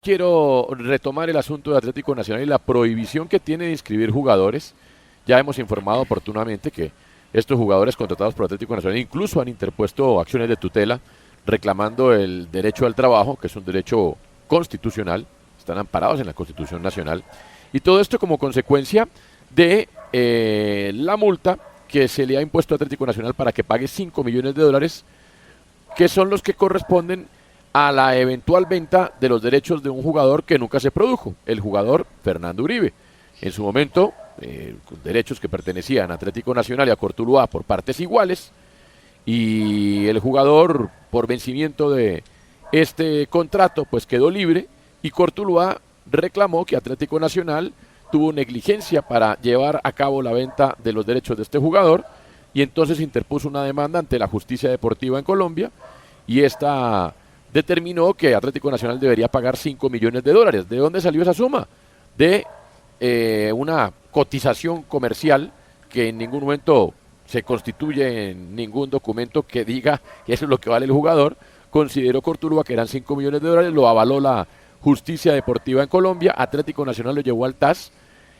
Quiero retomar el asunto de Atlético Nacional y la prohibición que tiene de inscribir jugadores. Ya hemos informado oportunamente que estos jugadores contratados por Atlético Nacional incluso han interpuesto acciones de tutela reclamando el derecho al trabajo, que es un derecho constitucional, están amparados en la Constitución Nacional, y todo esto como consecuencia de la multa que se le ha impuesto a Atlético Nacional para que pague 5 millones de dólares, que son los que corresponden a la eventual venta de los derechos de un jugador que nunca se produjo, el jugador Fernando Uribe. En su momento, derechos que pertenecían a Atlético Nacional y a Cortuluá por partes iguales, y el jugador, por vencimiento de este contrato, pues quedó libre, y Cortuluá reclamó que Atlético Nacional tuvo negligencia para llevar a cabo la venta de los derechos de este jugador, y entonces interpuso una demanda ante la justicia deportiva en Colombia, y esta determinó que Atlético Nacional debería pagar 5 millones de dólares. ¿De dónde salió esa suma? De una cotización comercial que en ningún momento se constituye en ningún documento que diga que eso es lo que vale el jugador. Consideró Cortuluá que eran 5 millones de dólares, lo avaló la justicia deportiva en Colombia, Atlético Nacional lo llevó al TAS,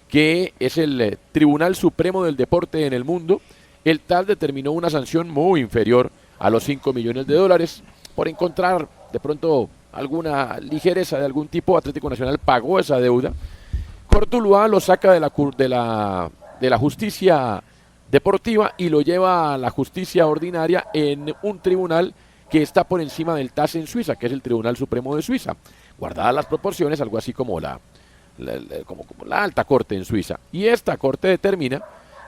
que es el Tribunal Supremo del Deporte en el mundo. El TAS determinó una sanción muy inferior a los 5 millones de dólares por encontrar de pronto alguna ligereza de algún tipo. Atlético Nacional pagó esa deuda. Cortuluá lo saca de la justicia deportiva y lo lleva a la justicia ordinaria en un tribunal que está por encima del TAS en Suiza, que es el Tribunal Supremo de Suiza. Guardadas las proporciones, algo así como como la alta corte en Suiza. Y esta corte determina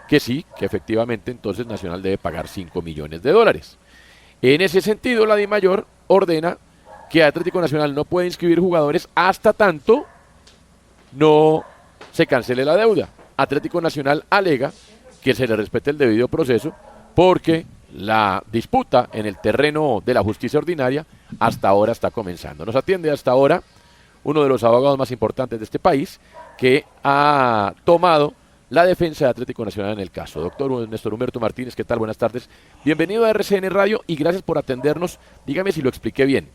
que sí, que efectivamente entonces Nacional debe pagar 5 millones de dólares. En ese sentido, la DIMAYOR ordena que Atlético Nacional no puede inscribir jugadores hasta tanto no se cancele la deuda. Atlético Nacional alega que se le respete el debido proceso porque la disputa en el terreno de la justicia ordinaria hasta ahora está comenzando. Nos atiende hasta ahora uno de los abogados más importantes de este país que ha tomado la defensa de Atlético Nacional en el caso. Doctor Néstor Humberto Martínez, ¿qué tal? Buenas tardes. Bienvenido a RCN Radio y gracias por atendernos. Dígame si lo expliqué bien.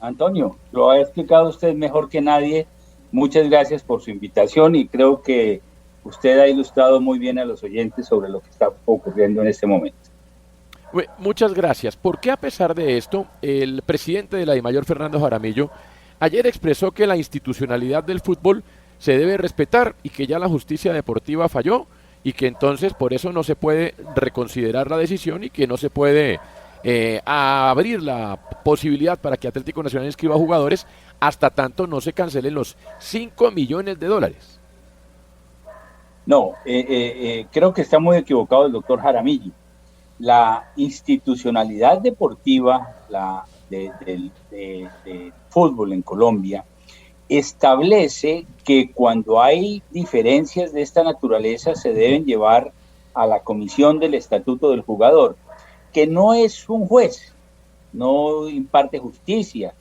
Antonio, lo ha explicado usted mejor que nadie. Muchas gracias por su invitación y creo que usted ha ilustrado muy bien a los oyentes sobre lo que está ocurriendo en este momento. Muchas gracias. ¿Por qué a pesar de esto, el presidente de la DIMAYOR, Fernando Jaramillo, ayer expresó que la institucionalidad del fútbol se debe respetar y que ya la justicia deportiva falló y que entonces por eso no se puede reconsiderar la decisión y que no se puede abrir la posibilidad para que Atlético Nacional inscriba jugadores hasta tanto no se cancelen los 5 millones de dólares? No, creo que está muy equivocado el doctor Jaramillo. La institucionalidad deportiva de fútbol en Colombia establece que cuando hay diferencias de esta naturaleza se deben llevar a la comisión del estatuto del jugador, que no es un juez, no imparte justicia,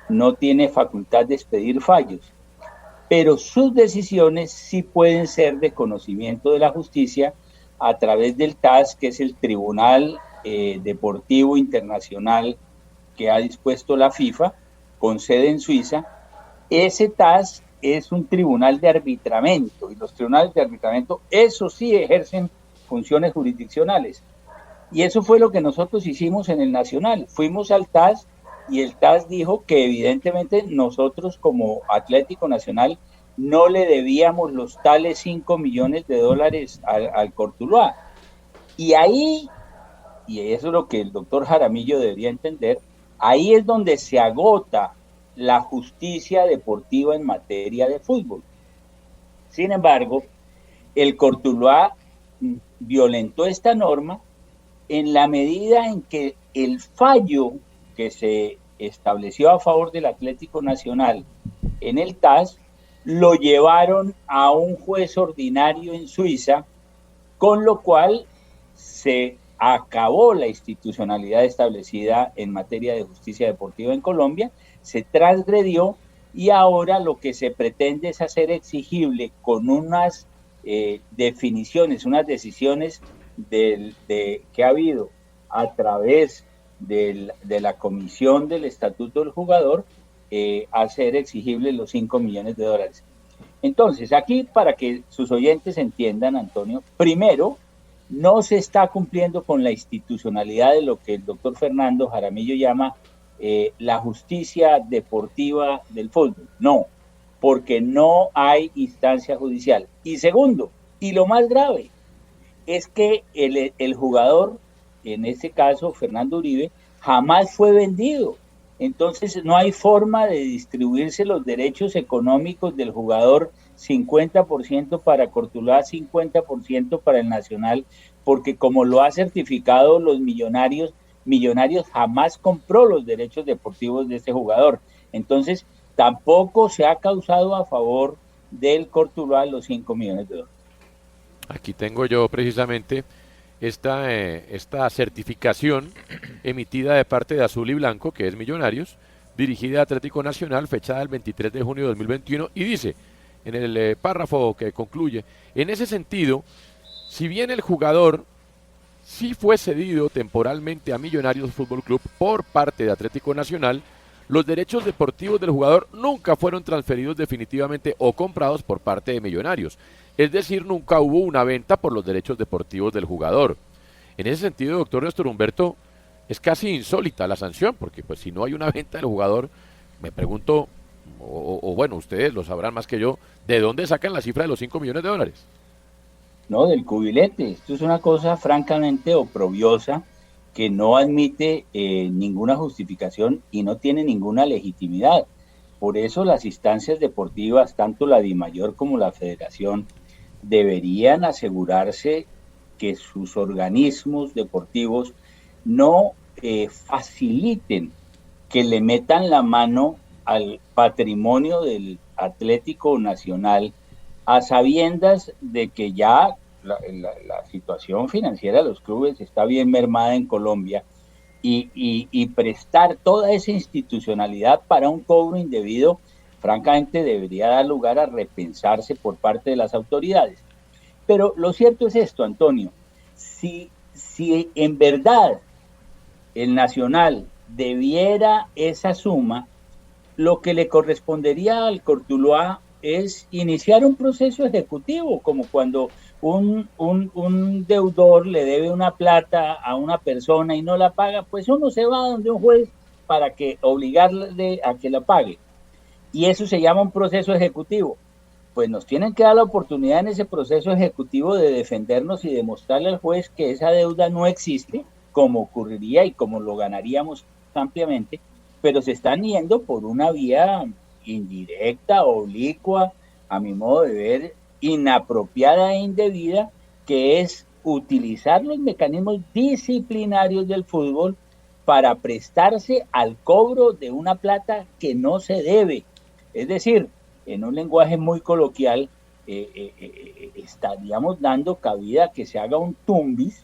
no tiene facultad de expedir fallos, pero sus decisiones sí pueden ser de conocimiento de la justicia a través del TAS, que es el Tribunal Deportivo Internacional que ha dispuesto la FIFA, con sede en Suiza. Ese TAS es un tribunal de arbitramiento y los tribunales de arbitramiento, eso sí, ejercen funciones jurisdiccionales. Y eso fue lo que nosotros hicimos en el Nacional. Fuimos al TAS y el TAS dijo que evidentemente nosotros como Atlético Nacional no le debíamos los tales 5 millones de dólares al Cortuluá. Y ahí, y eso es lo que el doctor Jaramillo debería entender, ahí es donde se agota la justicia deportiva en materia de fútbol. Sin embargo, el Cortuluá violentó esta norma en la medida en que el fallo que se estableció a favor del Atlético Nacional en el TAS lo llevaron a un juez ordinario en Suiza, con lo cual se acabó la institucionalidad establecida en materia de justicia deportiva en Colombia, se transgredió y ahora lo que se pretende es hacer exigible con unas definiciones, unas decisiones que ha habido a través de la comisión del estatuto del jugador, hacer exigibles los 5 millones de dólares. Entonces, aquí para que sus oyentes entiendan, Antonio, primero, no se está cumpliendo con la institucionalidad de lo que el doctor Fernando Jaramillo llama la justicia deportiva del fútbol. No, porque no hay instancia judicial. Y segundo, y lo más grave, es que el jugador, en este caso Fernando Uribe, jamás fue vendido. Entonces no hay forma de distribuirse los derechos económicos del jugador, 50% para Cortuluá, 50% para el Nacional, porque como lo ha certificado los Millonarios jamás compró los derechos deportivos de este jugador. Entonces tampoco se ha causado a favor del Cortuluá los 5 millones de dólares. Aquí tengo yo precisamente esta certificación emitida de parte de Azul y Blanco, que es Millonarios, dirigida a Atlético Nacional, fechada el 23 de junio de 2021, y dice, en el párrafo que concluye, en ese sentido, si bien el jugador sí fue cedido temporalmente a Millonarios Fútbol Club por parte de Atlético Nacional, los derechos deportivos del jugador nunca fueron transferidos definitivamente o comprados por parte de Millonarios. Es decir, nunca hubo una venta por los derechos deportivos del jugador. En ese sentido, doctor Néstor Humberto, es casi insólita la sanción, porque pues si no hay una venta del jugador, me pregunto, o bueno, ustedes lo sabrán más que yo, ¿de dónde sacan la cifra de los 5 millones de dólares? No, del cubilete. Esto es una cosa francamente oprobiosa que no admite ninguna justificación y no tiene ninguna legitimidad. Por eso las instancias deportivas, tanto la DIMAYOR como la Federación, deberían asegurarse que sus organismos deportivos no faciliten que le metan la mano al patrimonio del Atlético Nacional a sabiendas de que ya la situación financiera de los clubes está bien mermada en Colombia y prestar toda esa institucionalidad para un cobro indebido, francamente debería dar lugar a repensarse por parte de las autoridades. Pero lo cierto es esto, Antonio, si en verdad el Nacional debiera esa suma, lo que le correspondería al Cortuluá es iniciar un proceso ejecutivo, como cuando un deudor le debe una plata a una persona y no la paga, pues uno se va donde un juez para que obligarle a que la pague. Y eso se llama un proceso ejecutivo. Pues nos tienen que dar la oportunidad en ese proceso ejecutivo de defendernos y demostrarle al juez que esa deuda no existe, como ocurriría y como lo ganaríamos ampliamente, pero se están yendo por una vía indirecta, oblicua, a mi modo de ver, inapropiada e indebida, que es utilizar los mecanismos disciplinarios del fútbol para prestarse al cobro de una plata que no se debe. Es decir, en un lenguaje muy coloquial, estaríamos dando cabida a que se haga un tumbis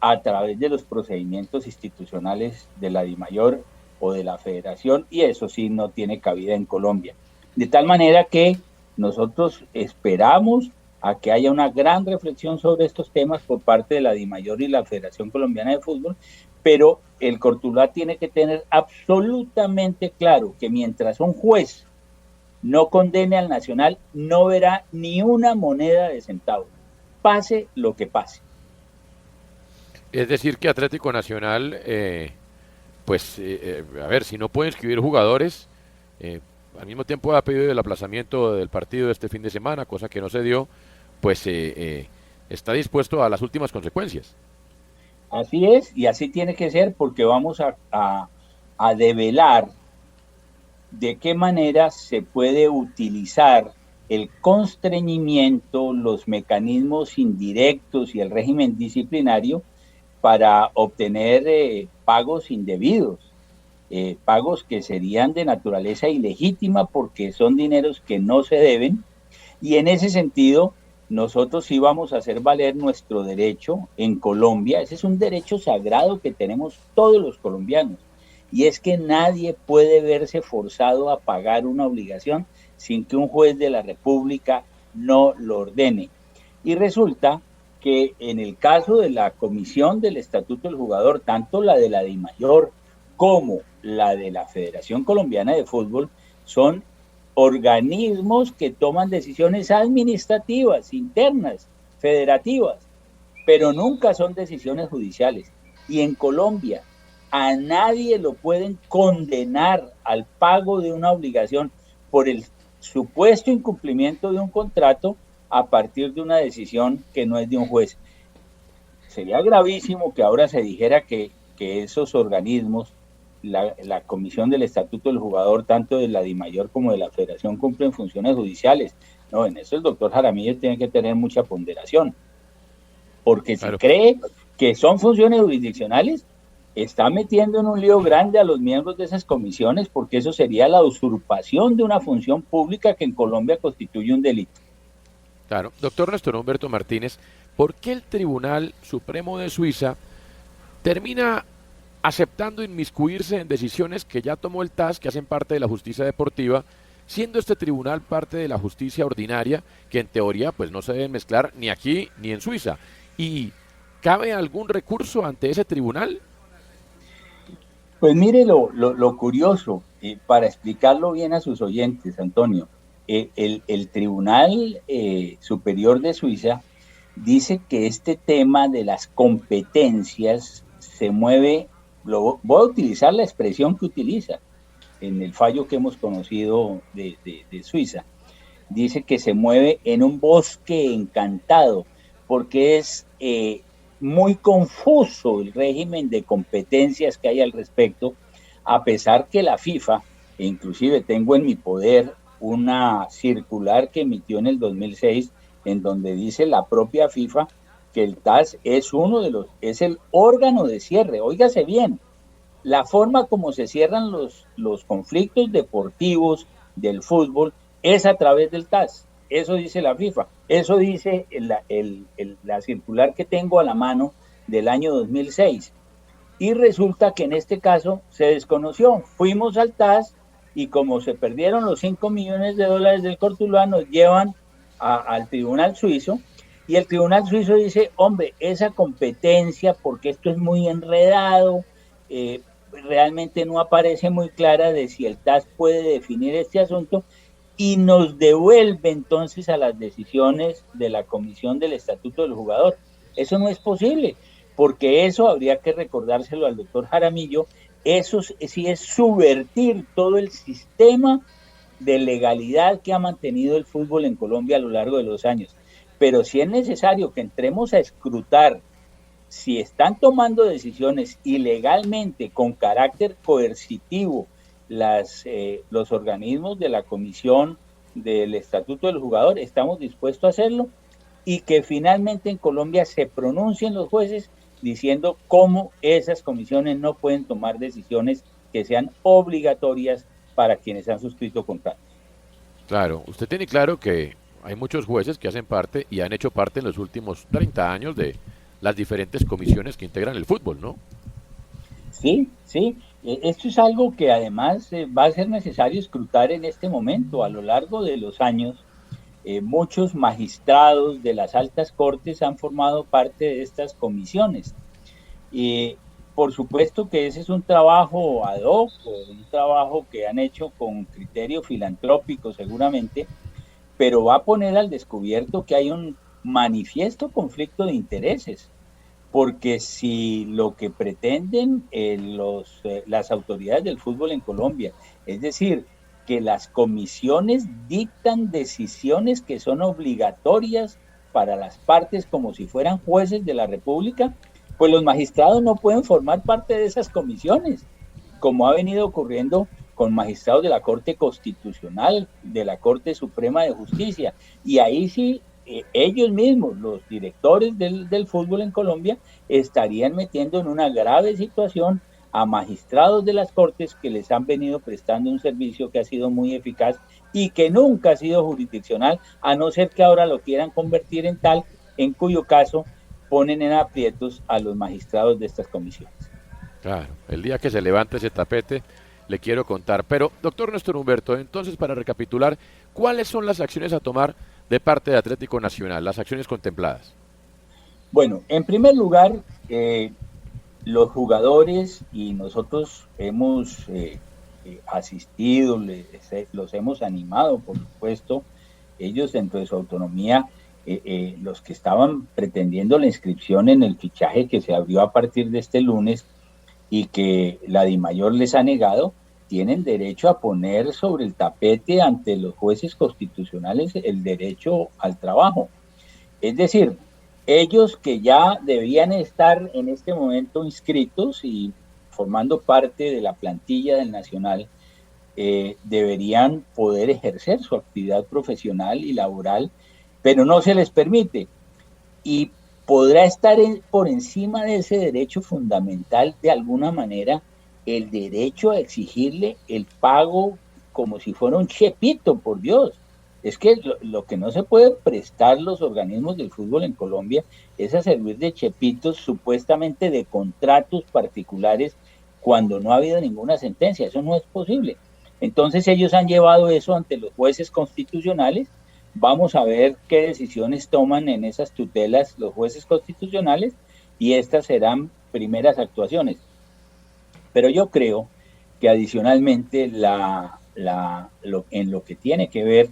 a través de los procedimientos institucionales de la DIMAYOR o de la Federación, y eso sí no tiene cabida en Colombia. De tal manera que nosotros esperamos a que haya una gran reflexión sobre estos temas por parte de la DIMAYOR y la Federación Colombiana de Fútbol, pero el Cortuluá tiene que tener absolutamente claro que mientras un juez no condene al Nacional, no verá ni una moneda de centavo, pase lo que pase. Es decir, que Atlético Nacional, a ver, si no puede inscribir jugadores, al mismo tiempo ha pedido el aplazamiento del partido de este fin de semana, cosa que no se dio, pues está dispuesto a las últimas consecuencias. Así es, y así tiene que ser, porque vamos a develar de qué manera se puede utilizar el constreñimiento, los mecanismos indirectos y el régimen disciplinario para obtener pagos indebidos, pagos que serían de naturaleza ilegítima porque son dineros que no se deben, y en ese sentido nosotros sí vamos a hacer valer nuestro derecho en Colombia. Ese es un derecho sagrado que tenemos todos los colombianos, y es que nadie puede verse forzado a pagar una obligación sin que un juez de la República no lo ordene. Y resulta que en el caso de la comisión del Estatuto del Jugador, tanto la de la DIMAYOR como la de la Federación Colombiana de Fútbol son organismos que toman decisiones administrativas, internas, federativas, pero nunca son decisiones judiciales. Y en Colombia a nadie lo pueden condenar al pago de una obligación por el supuesto incumplimiento de un contrato a partir de una decisión que no es de un juez. Sería gravísimo que ahora se dijera que esos organismos, la Comisión del Estatuto del Jugador, tanto de la DIMAYOR como de la Federación, cumplen funciones judiciales. No, en eso el doctor Jaramillo tiene que tener mucha ponderación, porque si cree que son funciones jurisdiccionales, está metiendo en un lío grande a los miembros de esas comisiones, porque eso sería la usurpación de una función pública que en Colombia constituye un delito. Claro. Doctor Néstor Humberto Martínez, ¿por qué el Tribunal Supremo de Suiza termina aceptando inmiscuirse en decisiones que ya tomó el TAS, que hacen parte de la justicia deportiva, siendo este tribunal parte de la justicia ordinaria, que en teoría pues no se deben mezclar ni aquí ni en Suiza? ¿Y cabe algún recurso ante ese tribunal? Pues mire lo curioso, para explicarlo bien a sus oyentes, Antonio, el Tribunal Superior de Suiza dice que este tema de las competencias se mueve, voy a utilizar la expresión que utiliza en el fallo que hemos conocido de Suiza, dice que se mueve en un bosque encantado, porque es muy confuso el régimen de competencias que hay al respecto, a pesar que la FIFA, e inclusive tengo en mi poder una circular que emitió en el 2006, en donde dice la propia FIFA que el TAS es el órgano de cierre. Óigase bien, la forma como se cierran los conflictos deportivos del fútbol es a través del TAS. Eso dice la FIFA, eso dice la circular que tengo a la mano del año 2006. Y resulta que en este caso se desconoció. Fuimos al TAS y como se perdieron los 5 millones de dólares del Cortuluá, nos llevan al Tribunal Suizo, y el Tribunal Suizo dice, hombre, esa competencia, porque esto es muy enredado, realmente no aparece muy clara de si el TAS puede definir este asunto, y nos devuelve entonces a las decisiones de la Comisión del Estatuto del Jugador. Eso no es posible, porque eso habría que recordárselo al doctor Jaramillo, eso sí es subvertir todo el sistema de legalidad que ha mantenido el fútbol en Colombia a lo largo de los años. Pero si es necesario que entremos a escrutar si están tomando decisiones ilegalmente con carácter coercitivo los organismos de la Comisión del Estatuto del Jugador, estamos dispuestos a hacerlo, y que finalmente en Colombia se pronuncien los jueces diciendo cómo esas comisiones no pueden tomar decisiones que sean obligatorias para quienes han suscrito contratos. Claro, usted tiene claro que hay muchos jueces que hacen parte y han hecho parte en los últimos 30 años de las diferentes comisiones que integran el fútbol, ¿no? Sí, sí. Esto es algo que además va a ser necesario escrutar en este momento. A lo largo de los años, muchos magistrados de las altas cortes han formado parte de estas comisiones. Y por supuesto que ese es un trabajo ad hoc, un trabajo que han hecho con criterio filantrópico seguramente, pero va a poner al descubierto que hay un manifiesto conflicto de intereses, porque si lo que pretenden las autoridades del fútbol en Colombia, es decir, que las comisiones dictan decisiones que son obligatorias para las partes como si fueran jueces de la República, pues los magistrados no pueden formar parte de esas comisiones, como ha venido ocurriendo con magistrados de la Corte Constitucional, de la Corte Suprema de Justicia, y ahí sí ellos mismos, los directores del fútbol en Colombia, estarían metiendo en una grave situación a magistrados de las Cortes que les han venido prestando un servicio que ha sido muy eficaz y que nunca ha sido jurisdiccional, a no ser que ahora lo quieran convertir en tal, en cuyo caso ponen en aprietos a los magistrados de estas comisiones. Claro, el día que se levante ese tapete le quiero contar. Pero, doctor Néstor Humberto, entonces para recapitular, ¿cuáles son las acciones a tomar de parte de Atlético Nacional, las acciones contempladas? Bueno, en primer lugar, los jugadores y nosotros hemos asistido, los hemos animado, por supuesto, ellos dentro de su autonomía, los que estaban pretendiendo la inscripción en el fichaje que se abrió a partir de este lunes y que la DIMAYOR les ha negado, tienen derecho a poner sobre el tapete ante los jueces constitucionales el derecho al trabajo. Es decir, ellos que ya debían estar en este momento inscritos y formando parte de la plantilla del Nacional, deberían poder ejercer su actividad profesional y laboral, pero no se les permite. Y podrá estar por encima de ese derecho fundamental, de alguna manera, el derecho a exigirle el pago como si fuera un chepito, por Dios. Es que lo que no se puede prestar los organismos del fútbol en Colombia es a servir de chepitos supuestamente de contratos particulares cuando no ha habido ninguna sentencia. Eso no es posible. Entonces ellos han llevado eso ante los jueces constitucionales. Vamos a ver qué decisiones toman en esas tutelas los jueces constitucionales y estas serán primeras actuaciones. Pero yo creo que adicionalmente en lo que tiene que ver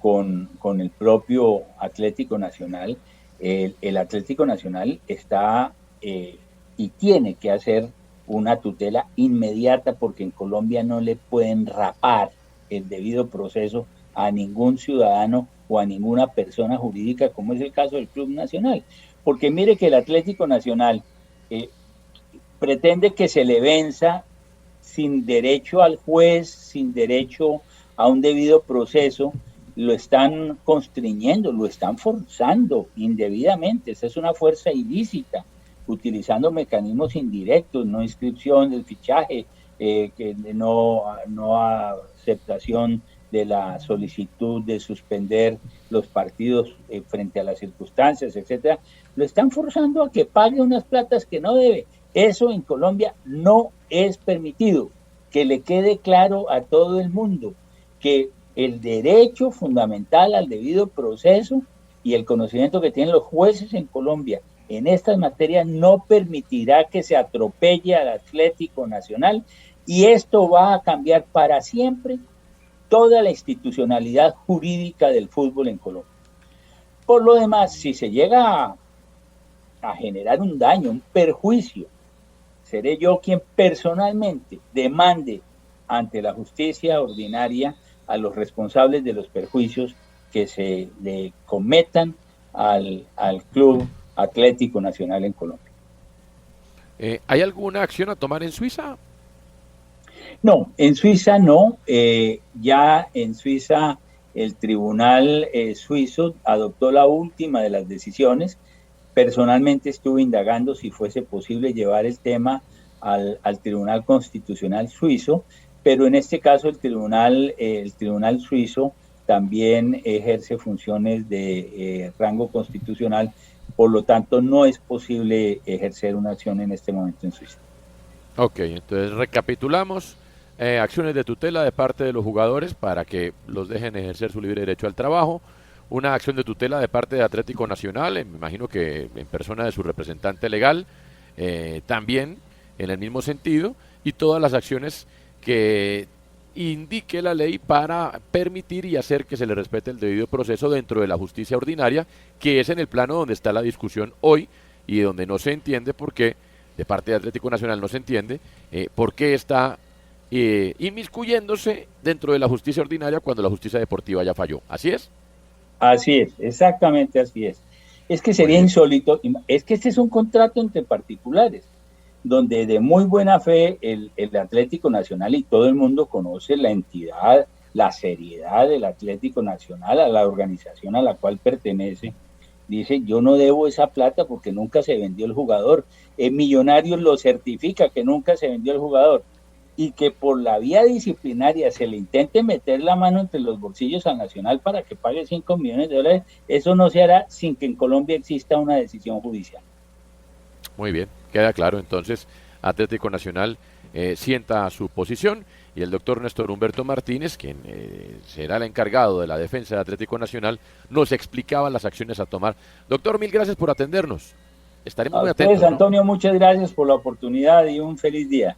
con el propio Atlético Nacional, el Atlético Nacional está y tiene que hacer una tutela inmediata porque en Colombia no le pueden rapar el debido proceso a ningún ciudadano o a ninguna persona jurídica, como es el caso del Club Nacional. Porque mire que el Atlético Nacional pretende que se le venza sin derecho al juez, sin derecho a un debido proceso, lo están constriñendo, lo están forzando indebidamente. Esa es una fuerza ilícita, utilizando mecanismos indirectos, no inscripción del fichaje, que no aceptación de la solicitud de suspender los partidos frente a las circunstancias, etcétera. Lo están forzando a que pague unas platas que no debe. Eso en Colombia no es permitido. Que le quede claro a todo el mundo que el derecho fundamental al debido proceso y el conocimiento que tienen los jueces en Colombia en estas materias no permitirá que se atropelle al Atlético Nacional, y esto va a cambiar para siempre toda la institucionalidad jurídica del fútbol en Colombia. Por lo demás, si se llega a generar un daño, un perjuicio, seré yo quien personalmente demande ante la justicia ordinaria a los responsables de los perjuicios que se le cometan al Club Atlético Nacional en Colombia. ¿Hay alguna acción a tomar en Suiza? No, en Suiza no. Ya en Suiza el tribunal suizo adoptó la última de las decisiones. Personalmente estuve indagando si fuese posible llevar el tema al Tribunal Constitucional suizo, pero en este caso el tribunal suizo también ejerce funciones de rango constitucional, por lo tanto no es posible ejercer una acción en este momento en Suiza. Ok, entonces recapitulamos. Acciones de tutela de parte de los jugadores para que los dejen ejercer su libre derecho al trabajo. Una acción de tutela de parte de Atlético Nacional, me imagino que en persona de su representante legal, también en el mismo sentido, y todas las acciones que indique la ley para permitir y hacer que se le respete el debido proceso dentro de la justicia ordinaria, que es en el plano donde está la discusión hoy y donde no se entiende por qué, de parte de Atlético Nacional no se entiende, por qué está inmiscuyéndose dentro de la justicia ordinaria cuando la justicia deportiva ya falló. ¿Así es? Así es, exactamente así es. Es que sería insólito, es que este es un contrato entre particulares, donde de muy buena fe el Atlético Nacional, y todo el mundo conoce la entidad, la seriedad del Atlético Nacional, a la organización a la cual pertenece, dice: yo no debo esa plata porque nunca se vendió el jugador. Millonarios lo certifica que nunca se vendió el jugador, y que por la vía disciplinaria se le intente meter la mano entre los bolsillos al Nacional para que pague 5 millones de dólares, eso no se hará sin que en Colombia exista una decisión judicial. Muy bien, queda claro. Entonces, Atlético Nacional sienta su posición, y el doctor Néstor Humberto Martínez, quien será el encargado de la defensa de Atlético Nacional, nos explicaba las acciones a tomar. Doctor, mil gracias por atendernos. Estaremos A muy ustedes, atentos, ¿no? Antonio, muchas gracias por la oportunidad y un feliz día.